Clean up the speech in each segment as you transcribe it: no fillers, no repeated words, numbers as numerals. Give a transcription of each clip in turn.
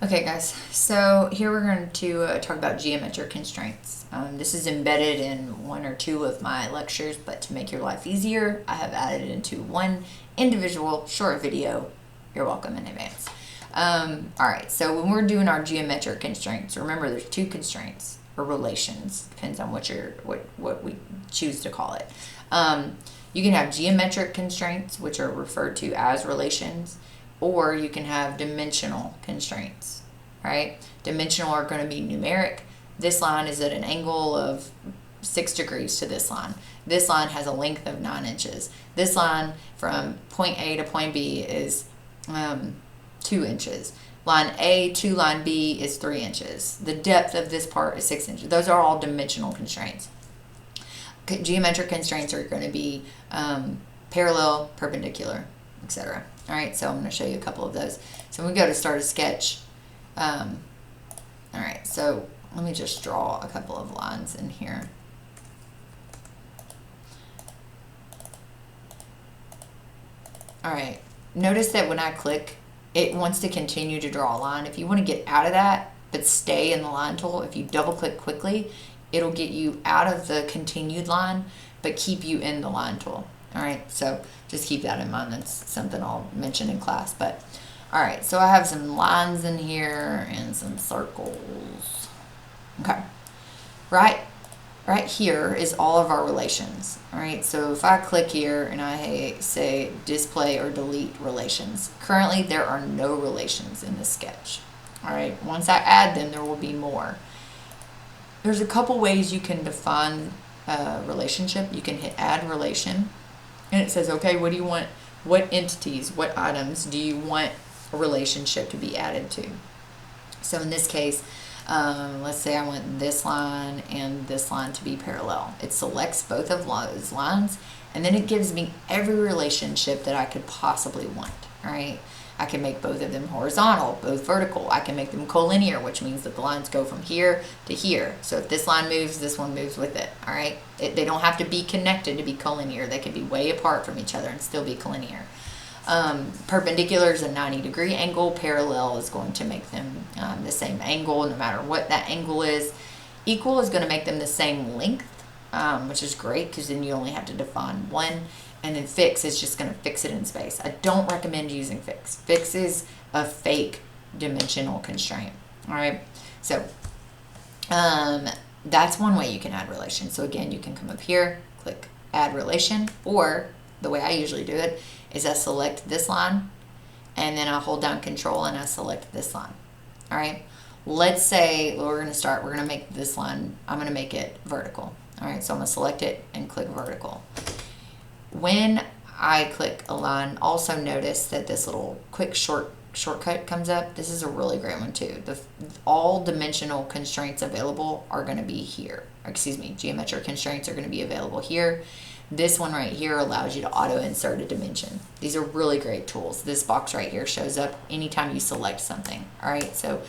Okay, guys, so here we're going to talk about geometric constraints. This is embedded in one or two of my lectures, but to make your life easier, I have added it into one individual short video. You're welcome in advance. All right, so when we're doing our geometric constraints, remember there's two constraints or relations, depends on what we choose to call it. You can have geometric constraints, which are referred to as relations, or you can have dimensional constraints, right? Dimensional are going to be numeric. This line is at an angle of 6 degrees to this line. This line has a length of 9 inches. This line from point A to point B is 2 inches. Line A to line B is 3 inches. The depth of this part is 6 inches. Those are all dimensional constraints. Geometric constraints are going to be parallel, perpendicular, etc. All right, so I'm going to show you a couple of those. So we go to start a sketch. All right, so let me just draw a couple of lines in here. All right, notice that when I click, it wants to continue to draw a line. If you want to get out of that, but stay in the line tool, if you double click quickly, it'll get you out of the continued line, but keep you in the line tool. All right, so just keep that in mind. That's something I'll mention in class. But all right, so I have some lines in here and some circles. Okay, right here is all of our relations. All right, so if I click here and I say display or delete relations, currently there are no relations in this sketch. All right, once I add them, there will be more. There's a couple ways you can define a relationship. You can hit add relation, and it says, okay, what do you want, what entities, what items do you want a relationship to be added to? So in this case, let's say I want this line and this line to be parallel. It selects both of those lines, and then it gives me every relationship that I could possibly want, all right? I can make both of them horizontal, both vertical. I can make them collinear, which means that the lines go from here to here. So if this line moves, this one moves with it, all right? They don't have to be connected to be collinear. They can be way apart from each other and still be collinear. Perpendicular is a 90-degree angle. Parallel is going to make them the same angle no matter what that angle is. Equal is going to make them the same length, which is great because then you only have to define one. And then fix is just going to fix it in space. I don't recommend using fix. Fix is a fake dimensional constraint. All right. So that's one way you can add relation. So again, you can come up here, click add relation, or the way I usually do it is I select this line and then I hold down control and I select this line. All right. Let's say we're going to make this line, I'm going to make it vertical. All right. So I'm going to select it and click vertical. When I click a line, also notice that this little quick shortcut comes up. This is a really great one too. All dimensional constraints available are going to be here. Excuse me, geometric constraints are going to be available here. This one right here allows you to auto insert a dimension. These are really great tools. This box right here shows up anytime you select something. All right, so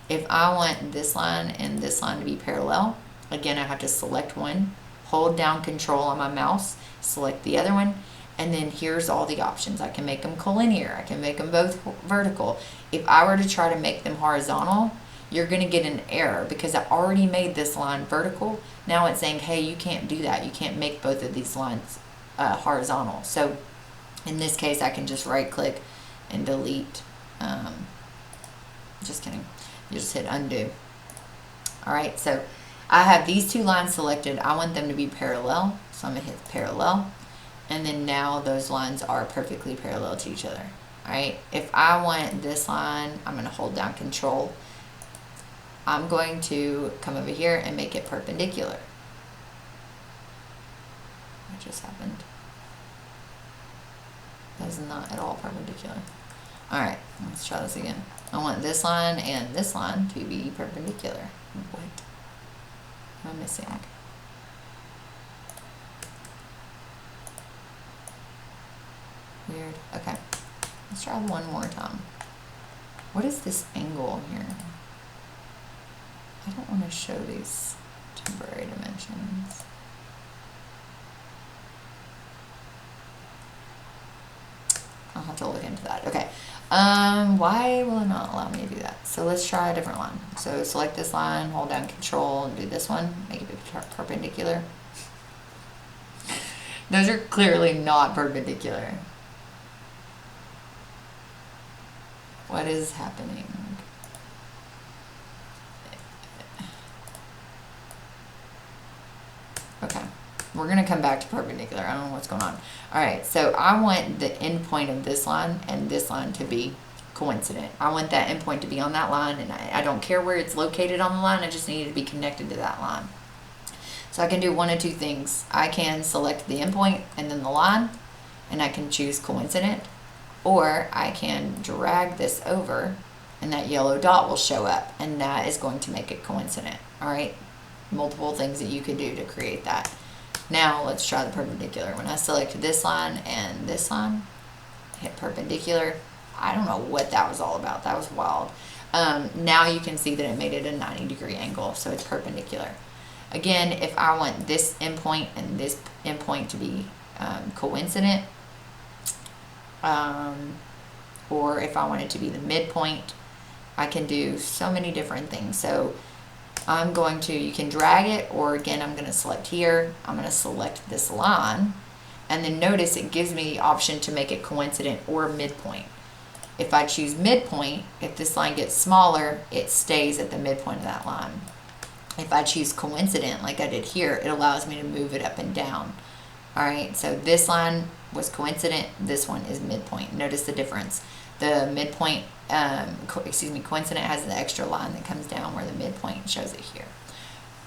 if I want this line and this line to be parallel, again, I have to select one, hold down control on my mouse, select the other one, and then here's all the options. I can make them collinear. I can make them both vertical. If I were to try to make them horizontal, you're going to get an error because I already made this line vertical. Now it's saying, hey, you can't do that. You can't make both of these lines horizontal. So in this case, I can just right click and delete. Just kidding. You just hit undo. All right, so I have these two lines selected. I want them to be parallel. So I'm going to hit parallel, and then now those lines are perfectly parallel to each other. All right, if I want this line, I'm going to hold down control. I'm going to come over here and make it perpendicular. What just happened? That's not at all perpendicular. All right, let's try this again. I want this line and this line to be perpendicular. What am I missing? Weird. Okay. Let's try one more time. What is this angle here? I don't want to show these temporary dimensions. I'll have to look into that. Okay. Why will it not allow me to do that? So let's try a different line. So select this line, hold down control, and do this one, make it perpendicular. Those are clearly not perpendicular. What is happening? Okay, we're gonna come back to perpendicular. I don't know what's going on. All right, so I want the endpoint of this line and this line to be coincident. I want that endpoint to be on that line, and I don't care where it's located on the line, I just need it to be connected to that line. So I can do one of two things. I can select the endpoint and then the line, and I can choose coincident, or I can drag this over and that yellow dot will show up, and that is going to make it coincident. All right, multiple things that you could do to create that. Now let's try the perpendicular. When I select this line and this line, hit perpendicular, I don't know what that was all about. That was wild. Now you can see that it made it a 90-degree angle, so it's perpendicular. Again, if I want this endpoint and this endpoint to be coincident, or if I want it to be the midpoint, I can do so many different things. So I'm going to, you can drag it, or again, I'm going to select here. I'm going to select this line, and then notice it gives me the option to make it coincident or midpoint. If I choose midpoint, if this line gets smaller, it stays at the midpoint of that line. If I choose coincident, like I did here, it allows me to move it up and down. All right, so this line was coincident, this one is midpoint. Notice the difference. The midpoint, coincident has the extra line that comes down, where the midpoint shows it here.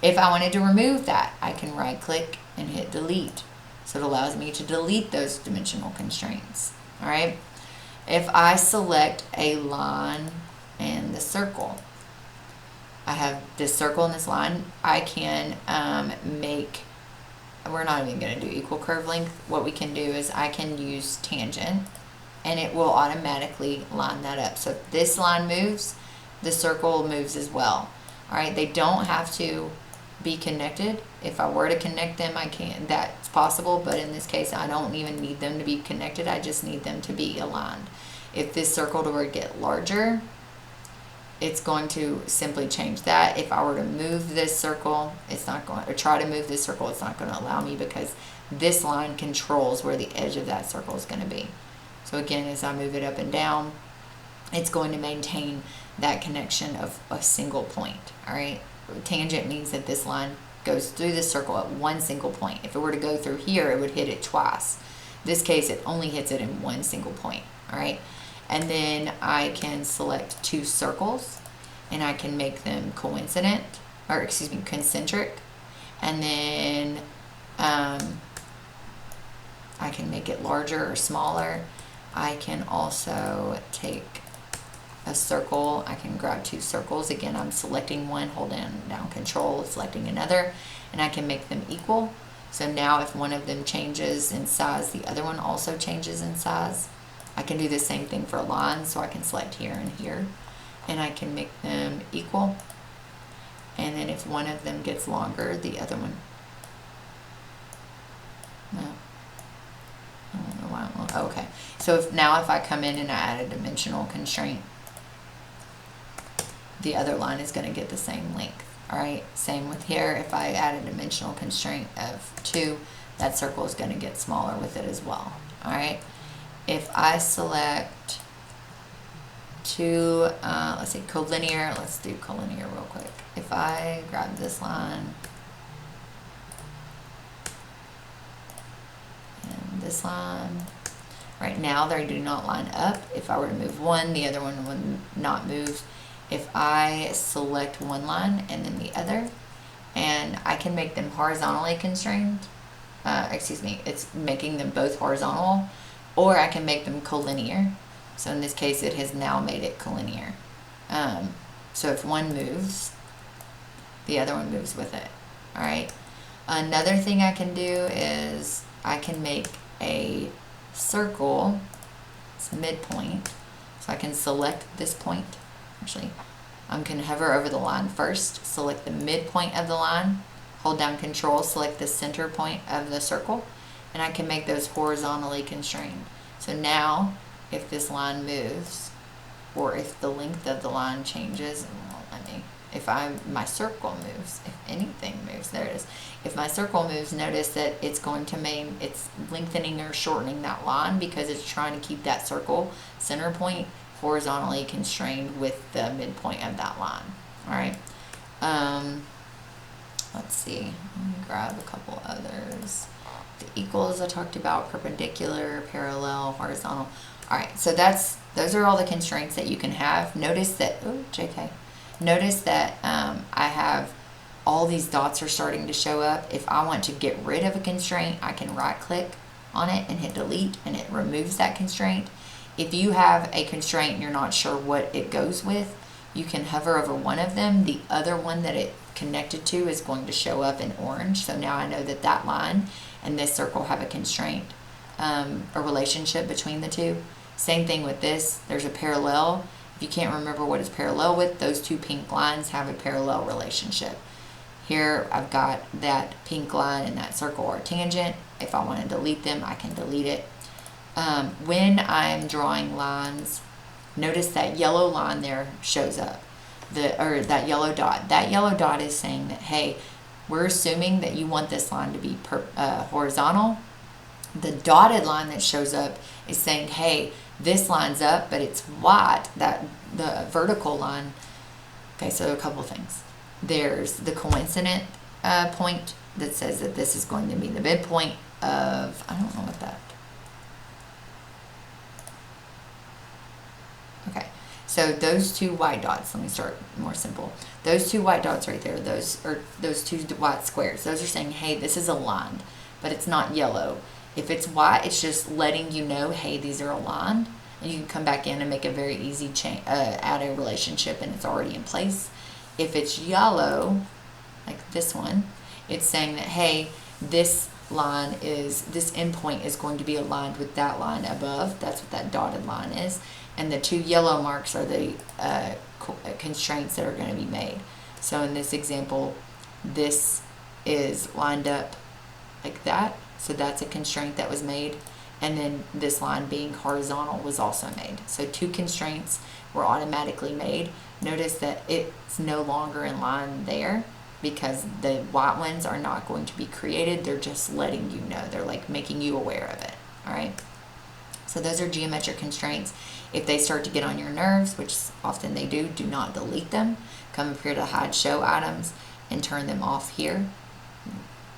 If I wanted to remove that, I can right click and hit delete. So it allows me to delete those dimensional constraints. All right. If I select a line and the circle, I have this circle and this line, I can make, we're not even going to do equal curve length. What we can do is I can use tangent, and it will automatically line that up. So if this line moves, the circle moves as well. All right, they don't have to be connected. If I were to connect them, I can, that's possible, but in this case, I don't even need them to be connected. I just need them to be aligned. If this circle were to get larger, it's going to simply change that. If I were to move this circle, it's not going, or try to move this circle, it's not going to allow me, because this line controls where the edge of that circle is going to be. So again, as I move it up and down, it's going to maintain that connection of a single point. All right. Tangent means that this line goes through the circle at one single point. If it were to go through here, it would hit it twice. In this case, it only hits it in one single point. All right. And then I can select two circles, and I can make them coincident, or excuse me, concentric. And then I can make it larger or smaller. I can also take a circle. I can grab two circles. Again, I'm selecting one, holding down control, selecting another, and I can make them equal. So now if one of them changes in size, the other one also changes in size. I can do the same thing for lines, so I can select here and here, and I can make them equal. And then if one of them gets longer, the other one, no, I don't know why I'm, oh, okay. So if I come in and I add a dimensional constraint, the other line is going to get the same length. All right, same with here. If I add a dimensional constraint of 2, that circle is going to get smaller with it as well. All right. If I select two, let's see, collinear, let's do collinear real quick. If I grab this line and this line, right now they do not line up. If I were to move one, the other one would not move. If I select one line and then the other, and I can make them horizontally constrained, it's making them both horizontal, or I can make them collinear. So in this case, it has now made it collinear. So if one moves, the other one moves with it. All right. Another thing I can do is I can make a circle, it's midpoint. So I can select this point. Actually, I can hover over the line first, select the midpoint of the line, hold down control, select the center point of the circle, and I can make those horizontally constrained. So now, if this line moves, or if the length of the line changes, it won't let me. If my circle moves, if anything moves, there it is. If my circle moves, notice that it's going to mean it's lengthening or shortening that line because it's trying to keep that circle center point horizontally constrained with the midpoint of that line. All right. Let's see. Let me grab a couple others. The equals I talked about, perpendicular, parallel, horizontal. All right. So those are all the constraints that you can have. Notice that. Oh, JK. Notice that I have all these dots are starting to show up. If I want to get rid of a constraint, I can right click on it and hit delete and it removes that constraint. If you have a constraint and you're not sure what it goes with, you can hover over one of them. The other one that it connected to is going to show up in orange. So now I know that that line and this circle have a constraint, a relationship between the two. Same thing with this. There's a parallel. If you can't remember what it's parallel with, those two pink lines have a parallel relationship. Here I've got that pink line and that circle are tangent. If I want to delete them, I can delete it. When I'm drawing lines, notice that yellow line there shows up, that yellow dot. That yellow dot is saying that, hey, we're assuming that you want this line to be horizontal. The dotted line that shows up is saying, hey, this line's up, but it's white, that the vertical line. Okay, so a couple things. There's the coincident point that says that this is going to be the midpoint of, I don't know what that. Okay, so those two white dots, let me start more simple. Those two white dots right there, those two white squares, those are saying, hey, this is aligned, but it's not yellow. If it's white, it's just letting you know, hey, these are aligned, and you can come back in and make a very easy change, add a relationship, and it's already in place. If it's yellow, like this one, it's saying that, hey, this endpoint is going to be aligned with that line above. That's what that dotted line is. And the two yellow marks are the constraints that are going to be made. So in this example, this is lined up like that. So that's a constraint that was made. And then this line being horizontal was also made. So two constraints were automatically made. Notice that it's no longer in line there because the white ones are not going to be created. They're just letting you know. They're like making you aware of it. All right. So those are geometric constraints. If they start to get on your nerves, which often they do not delete them. Come up here to hide show items and turn them off here.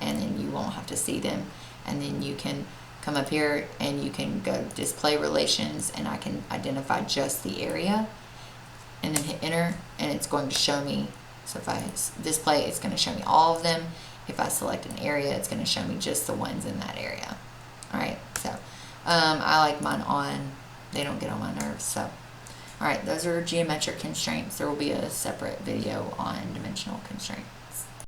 And then you won't have to see them. And then you can come up here and you can go display relations and I can identify just the area and then hit enter and it's going to show me. So if I display, it's going to show me all of them. If I select an area, it's going to show me just the ones in that area. All right, so I like mine on. They don't get on my nerves. So, all right, those are geometric constraints. There will be a separate video on dimensional constraint.